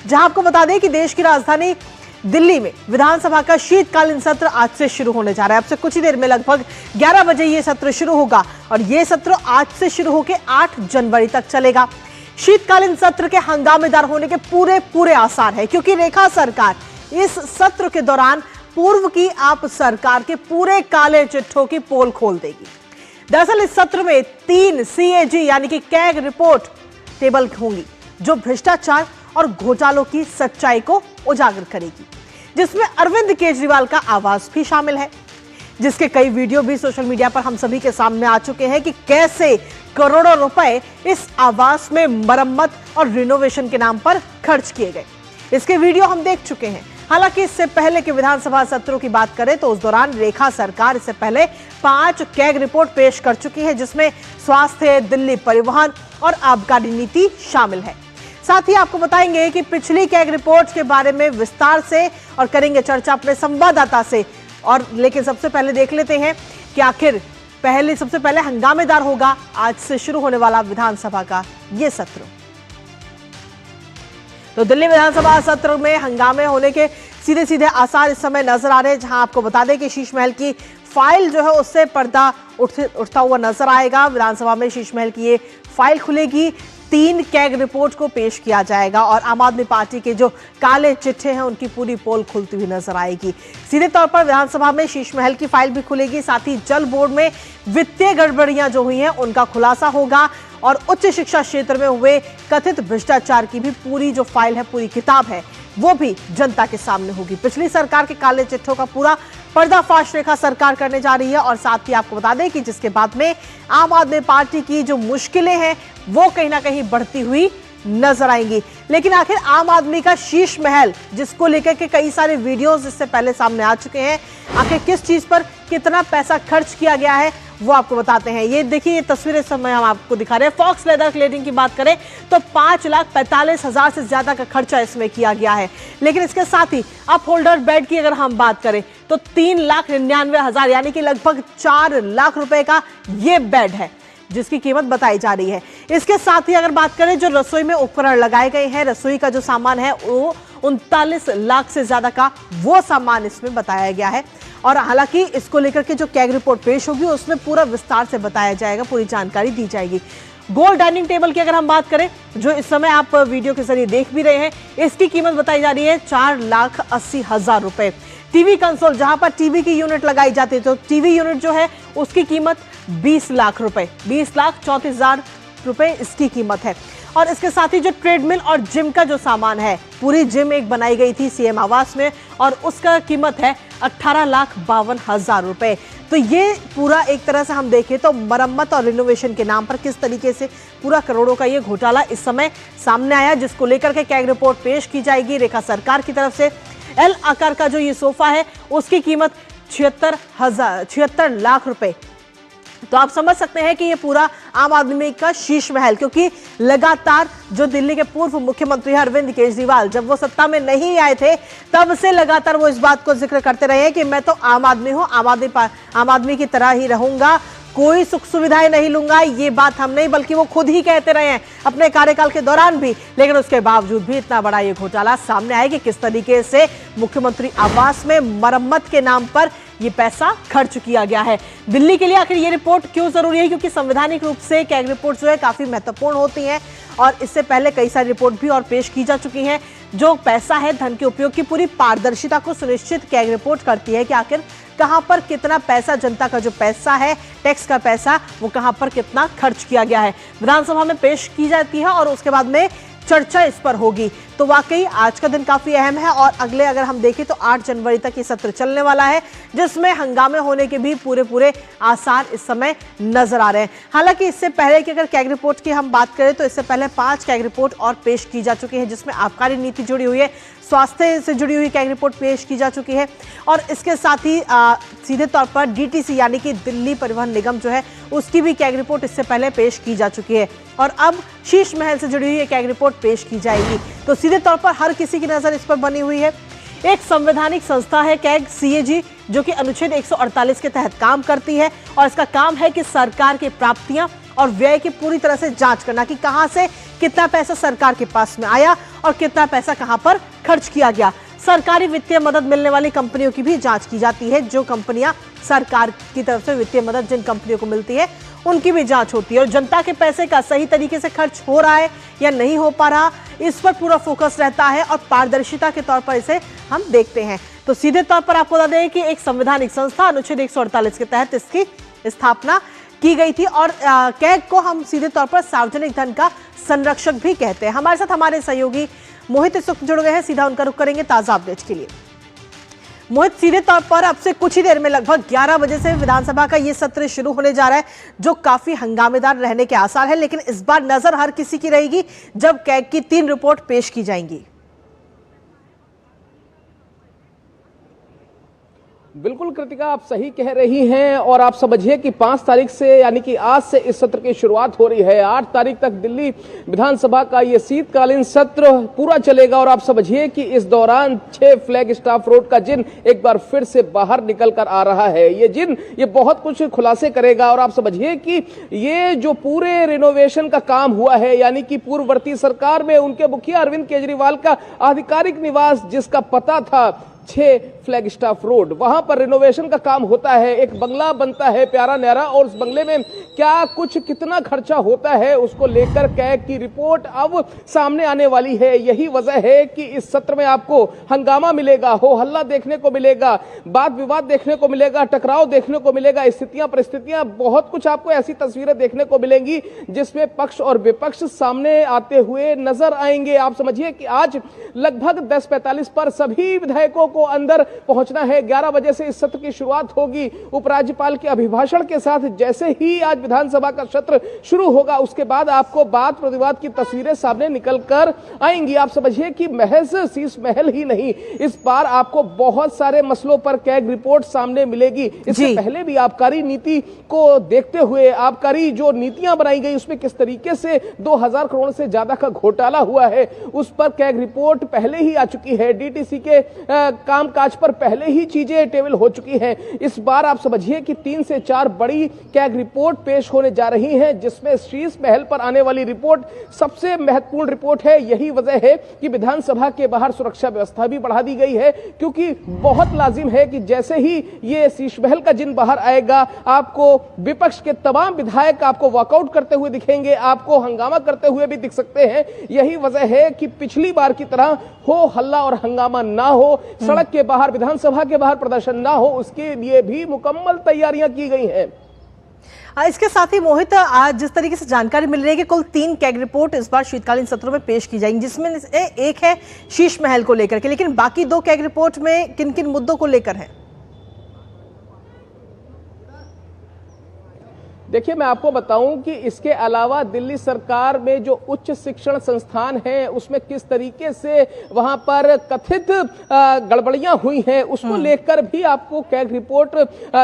जहां आपको बता दें कि देश की राजधानी दिल्ली में विधानसभा का शीतकालीन सत्र आज से शुरू होने जा रहा है। अब से कुछ ही देर में लगभग 11 बजे ये सत्र शुरू होगा और ये सत्र आज से शुरू होकर 8 जनवरी तक चलेगा। शीतकालीन सत्र के हंगामेदार होने के पूरे आसार है, क्योंकि रेखा सरकार इस सत्र के दौरान पूर्व की आप सरकार के पूरे काले चिट्ठों की पोल खोल देगी। दरअसल इस सत्र में 3 CAG यानी कि कैग रिपोर्ट टेबल होंगी, जो भ्रष्टाचार और घोटालों की सच्चाई को उजागर करेगी, जिसमें अरविंद केजरीवाल का आवाज भी शामिल है, जिसके कई वीडियो भी सोशल मीडिया पर हम सभी के सामने आ चुके हैं कि कैसे करोड़ों रुपए इस आवास में मरम्मत और रिनोवेशन के नाम पर खर्च किए गए। इसके वीडियो हम देख चुके हैं। हालांकि इससे पहले के विधानसभा सत्रों की बात करें तो उस दौरान रेखा सरकार इससे पहले 5 कैग रिपोर्ट पेश कर चुकी है, जिसमें स्वास्थ्य, दिल्ली परिवहन और आबकारी नीति शामिल है। साथ ही आपको बताएंगे कि पिछली कैग रिपोर्ट के बारे में विस्तार से और करेंगे चर्चा अपने संवाददाता से। और लेकिन सबसे पहले देख लेते हैं कि आखिर सबसे पहले हंगामेदार होगा आज से शुरू होने वाला विधानसभा का ये सत्र। तो दिल्ली विधानसभा सत्र में हंगामे होने के सीधे आसार इस समय नजर आ रहे हैं, जहां आपको बता दें कि शीश महल की फाइल जो है उससे पर्दा उठता हुआ नजर आएगा। विधानसभा में शीश महल की ये फाइल खुलेगी, 3 कैग रिपोर्ट को पेश किया जाएगा और आम आदमी पार्टी के जो काले चिट्ठे हैं उनकी पूरी पोल खुलती हुई नजर आएगी। सीधे तौर पर विधानसभा में शीश महल की फाइल भी खुलेगी, साथ ही जल बोर्ड में वित्तीय गड़बड़ियां जो हुई हैं उनका खुलासा होगा और उच्च शिक्षा क्षेत्र में हुए कथित भ्रष्टाचार की भी पूरी जो फाइल है, पूरी किताब है, वो भी जनता के सामने होगी। पिछली सरकार के काले चिट्ठों का पूरा पर्दाफाश रेखा सरकार करने जा रही है और साथ ही आपको बता दें कि जिसके बाद में आम आदमी पार्टी की जो मुश्किलें हैं वो कहीं ना कहीं बढ़ती हुई नजर आएंगी। लेकिन आखिर आम आदमी का शीश महल, जिसको लेकर के कई सारे वीडियोस इससे पहले सामने आ चुके हैं, आखिर किस चीज पर कितना पैसा खर्च किया गया है वो आपको बताते हैं। ये देखिए, ये तस्वीरें इस समय हम आपको दिखा रहे हैं। फॉक्स लेदर क्लेडिंग की बात करें तो 5,45,000 से ज्यादा का खर्चा इसमें किया गया है। लेकिन इसके साथ ही अप होल्डर बेड की अगर हम बात करें तो 3,99,000 यानी कि लगभग 4 लाख रुपए का ये बेड है, जिसकी कीमत बताई जा रही है। इसके साथ ही अगर बात करें जो रसोई में उपकरण लगाए गए हैं, रसोई का जो सामान है वो 39 लाख से ज्यादा का वो सामान इसमें बताया गया है। और हालांकि इसको लेकर के जो कैग रिपोर्ट पेश होगी उसमें पूरा विस्तार से बताया जाएगा, पूरी जानकारी दी जाएगी। गोल डाइनिंग टेबल की अगर हम बात करें, जो इस समय आप वीडियो के जरिए देख भी रहे हैं, इसकी कीमत बताई जा रही है 4,80,000 रुपए। टीवी कंसोल, जहां पर टीवी की यूनिट लगाई जाती है, तो टीवी यूनिट जो है उसकी कीमत 20 लाख रुपए, 20,34,000 रुपए इसकी कीमत है। और इसके साथ ही जो ट्रेडमिल और जिम का जो सामान है, पूरी जिम एक बनाई गई थी सीएम आवास में और उसका कीमत है 18,52,000 रुपए। तो ये पूरा एक तरह से हम देखें तो मरम्मत और रिनोवेशन के नाम पर किस तरीके से पूरा करोड़ों का ये घोटाला इस समय सामने आया, जिसको लेकर के कैग रिपोर्ट पेश की जाएगी रेखा सरकार की तरफ से। एल आकार का जो ये सोफा है उसकी कीमत 76 लाख रुपए। तो आप समझ सकते हैं कि ये पूरा आम आदमी का शीश महल, क्योंकि लगातार जो दिल्ली के पूर्व मुख्यमंत्री अरविंद केजरीवाल जब वो सत्ता में नहीं आए थे तब से लगातार वो इस बात को जिक्र करते रहे हैं कि मैं तो आम आदमी हूं, आम आदमी की तरह ही रहूंगा, कोई सुख सुविधाएं नहीं लूंगा। ये बात हम नहीं बल्कि वो खुद ही कहते रहे हैं अपने कार्यकाल के दौरान भी। लेकिन उसके बावजूद भी इतना बड़ा ये घोटाला सामने आया कि किस तरीके से मुख्यमंत्री आवास में मरम्मत के नाम पर ये पैसा खर्च किया गया है। दिल्ली के लिए आखिर ये रिपोर्ट क्यों जरूरी है? क्योंकि संवैधानिक रूप से कैग रिपोर्ट जो है काफी महत्वपूर्ण होती हैं और इससे पहले कई सारी रिपोर्ट भी और पेश की जा चुकी हैं। जो पैसा है, धन के उपयोग की पूरी पारदर्शिता को सुनिश्चित कैग रिपोर्ट करती है कि आखिर कहां पर कितना पैसा, जनता का जो पैसा है, टैक्स का पैसा, वो कहां पर कितना खर्च किया गया है, विधानसभा में पेश की जाती है और उसके बाद में चर्चा इस पर होगी। तो वाकई आज का दिन काफी अहम है और अगले अगर हम देखें तो 8 जनवरी तक ये सत्र चलने वाला है, जिसमें हंगामे होने के भी पूरे आसार इस समय नजर आ रहे हैं। हालांकि इससे पहले कि अगर कैग रिपोर्ट की हम बात करें तो इससे पहले 5 कैग रिपोर्ट और पेश की जा चुकी है, जिसमें आबकारी नीति जुड़ी हुई है, स्वास्थ्य से जुड़ी हुई कैग रिपोर्ट पेश की जा चुकी है और इसके साथ ही सीधे तौर पर डीटीसी यानी कि दिल्ली परिवहन निगम जो है उसकी भी कैग रिपोर्ट इससे पहले पेश की जा चुकी है और अब शीश महल से जुड़ी हुई ये कैग रिपोर्ट पेश की जाएगी। तो सीधे तौर पर हर किसी की नजर इस पर बनी हुई है। एक संवैधानिक संस्था है कैग CAG, जो कि अनुच्छेद 148 के तहत काम करती है और इसका काम है कि सरकार की प्राप्तियां और व्यय की पूरी तरह से जांच करना कि कहां से कितना पैसा सरकार के पास में आया और कितना पैसा कहां पर खर्च किया गया। सरकारी वित्तीय मदद मिलने वाली कंपनियों की भी जांच की जाती है। जो कंपनियां सरकार की तरफ से वित्तीय मदद जिन कंपनियों को मिलती है उनकी भी जांच होती है और जनता के पैसे का सही तरीके से खर्च हो रहा है या नहीं हो पा रहा, इस पर पूरा फोकस रहता है और पारदर्शिता के तौर पर इसे हम देखते हैं। तो सीधे तौर पर आपको बता दें कि एक संवैधानिक संस्था अनुच्छेद 148 के तहत इसकी स्थापना की गई थी और कैग को हम सीधे तौर पर सार्वजनिक धन का संरक्षक भी कहते हैं। हमारे साथ हमारे सहयोगी मोहित इस वक्त जुड़ गए हैं, सीधा उनका रुख करेंगे ताजा अपडेट्स के लिए। मोहित, सीधे तौर पर अब से कुछ ही देर में लगभग 11 बजे से विधानसभा का ये सत्र शुरू होने जा रहा है, जो काफी हंगामेदार रहने के आसार है, लेकिन इस बार नजर हर किसी की रहेगी जब कैग की 3 रिपोर्ट पेश की जाएंगी। बिल्कुल कृतिका, आप सही कह रही हैं और आप समझिए कि 5 तारीख से यानी कि आज से इस सत्र की शुरुआत हो रही है। 8 तारीख तक दिल्ली विधानसभा का ये शीतकालीन सत्र पूरा चलेगा और आप समझिए कि इस दौरान 6 फ्लैग स्टाफ रोड का जिन एक बार फिर से बाहर निकल कर आ रहा है। ये जिन ये बहुत कुछ खुलासे करेगा और आप समझिए कि ये जो पूरे रिनोवेशन का काम हुआ है, यानी कि पूर्ववर्ती सरकार में उनके मुखिया अरविंद केजरीवाल का आधिकारिक निवास जिसका पता था 6 फ्लैग स्टाफ रोड, वहां पर रिनोवेशन का काम होता है। एक बंगला बनता है प्यारा न्यारा और उस बंगले में क्या कुछ कितना खर्चा होता है उसको लेकर कैग की रिपोर्ट अब सामने आने वाली है। यही वजह है कि इस सत्र में आपको हंगामा मिलेगा, हो हल्ला देखने को मिलेगा, वाद विवाद देखने को मिलेगा, टकराव देखने को मिलेगा, स्थितियां परिस्थितियां, बहुत कुछ आपको ऐसी तस्वीरें देखने को मिलेंगी जिसमें पक्ष और विपक्ष सामने आते हुए नजर आएंगे। आप समझिए कि आज लगभग 10:45 पर सभी विधायकों को अंदर पहुंचना है। 11 बजे से इस सत्र की शुरुआत होगी उपराज्यपाल के अभिभाषण के साथ। जैसे ही आज विधानसभा का सत्र शुरू होगा उसके बाद आपको वाद प्रतिवाद की तस्वीरें सामने निकल कर आएंगी। आप समझिए कि महज शीश महल ही नहीं, इस बार आपको बहुत सारे मसलों पर कैग रिपोर्ट सामने मिलेगी। इससे पहले भी आबकारी नीति को देखते हुए आबकारी जो नीतियां बनाई गई उसमें किस तरीके से 2000 करोड़ से ज्यादा का घोटाला हुआ है उस पर कैग रिपोर्ट पहले ही आ चुकी है। डीटीसी के कामकाज पर पहले ही चीजें टेबल हो चुकी हैं। इस बार आप समझिए कि 3 से 4 बड़ी कैग रिपोर्ट पेश होने जा रही हैं, जिसमें शीश महल पर आने वाली रिपोर्ट सबसे महत्वपूर्ण रिपोर्ट है। यही वजह है कि विधानसभा के बाहर सुरक्षा व्यवस्था भी बढ़ा दी गई है, क्योंकि बहुत लाजिम है कि जैसे ही ये शीश महल का जिन बाहर आएगा आपको विपक्ष के तमाम विधायक आपको वॉकआउट करते हुए दिखेंगे, आपको हंगामा करते हुए भी दिख सकते हैं। यही वजह है कि पिछली बार की तरह हो हल्ला और हंगामा ना हो, सड़क के बाहर विधानसभा के बाहर प्रदर्शन ना हो, उसके लिए भी मुकम्मल तैयारियां की गई हैं। इसके साथ ही मोहित, आज जिस तरीके से जानकारी मिल रही है कि कुल 3 कैग रिपोर्ट इस बार शीतकालीन सत्रों में पेश की जाएंगी, जिसमें से एक है शीश महल को लेकर के, लेकिन बाकी 2 कैग रिपोर्ट में किन किन मुद्दों को लेकर है? देखिए, मैं आपको बताऊं कि इसके अलावा दिल्ली सरकार में जो उच्च शिक्षण संस्थान हैं उसमें किस तरीके से वहां पर कथित गड़बड़ियां हुई हैं उसको लेकर भी आपको कैग रिपोर्ट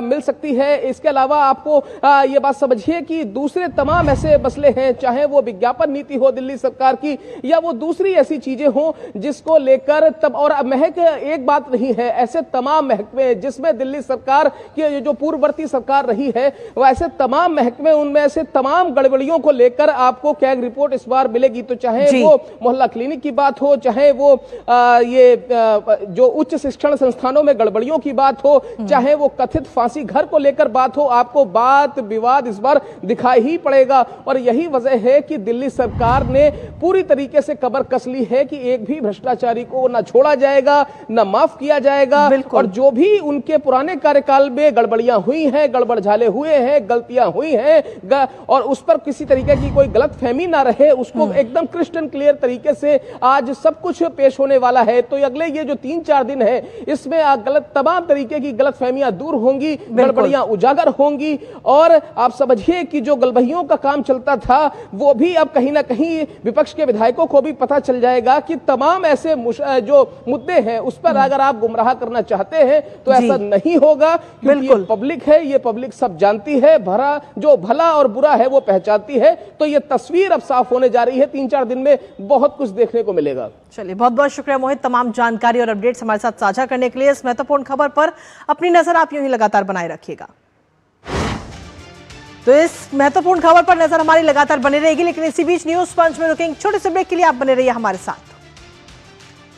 मिल सकती है। इसके अलावा आपको ये बात समझिए कि दूसरे तमाम ऐसे मसले हैं, चाहे वो विज्ञापन नीति हो दिल्ली सरकार की या वो दूसरी ऐसी चीजें हो जिसको लेकर तब, और महक एक बात नहीं है, ऐसे तमाम महकमे जिसमें दिल्ली सरकार की जो पूर्ववर्ती सरकार रही है वो ऐसे तमाम महकमे, उनमें से तमाम गड़बड़ियों को लेकर आपको कैग रिपोर्ट इस बार मिलेगी। तो चाहे वो मोहल्ला क्लिनिक की बात हो, चाहे वो जो उच्च शिक्षण संस्थानों में गड़बड़ियों की बात हो, चाहे वो कथित फांसी घर को लेकर बात हो, आपको बात विवाद इस बार दिखाई ही पड़ेगा। और यही वजह है कि दिल्ली सरकार ने पूरी तरीके से कमर कस ली है कि एक भी भ्रष्टाचारी को न छोड़ा जाएगा, न माफ किया जाएगा, और जो भी उनके पुराने कार्यकाल में गड़बड़ियां हुई हैं, गड़बड़ झाले हुए हैं, गलतियां हुई हैं और उस पर किसी तरीके की कोई गलतफहमी ना रहे, उसको एकदम क्रिस्टल क्लियर तरीके से आज सब कुछ पेश होने वाला है। तो अगले ये जो 3-4 दिन है इसमें गलत तमाम तरीके की गलतफहमियां दूर होंगी, गड़बड़ियां उजागर होंगी, और आप समझिए कि जो गलबहियों का काम चलता था वो भी अब कहीं ना कहीं विपक्ष के विधायकों को भी पता चल जाएगा कि तमाम ऐसे जो मुद्दे हैं उस पर अगर आप गुमराह करना चाहते हैं तो ऐसा नहीं होगा, क्योंकि ये पब्लिक है, ये पब्लिक सब जानती है, जो भला और बुरा है वो पहचानती है। तो ये तस्वीर अब साफ होने जा रही है, 3-4 दिन में बहुत कुछ देखने को मिलेगा। चलिए, बहुत बहुत शुक्रिया मोहित, तमाम जानकारी और अपडेट्स हमारे साथ साझा करने के लिए। इस महत्वपूर्ण खबर पर अपनी नजर आप यूं ही लगातार बनाए रखिएगा। तो इस महत्वपूर्ण खबर पर नजर हमारी लगातार बनी रहेगी, लेकिन इसी बीच न्यूज पंच में रुकेंगे छोटे से ब्रेक के लिए। आप बने रहिए हमारे साथ।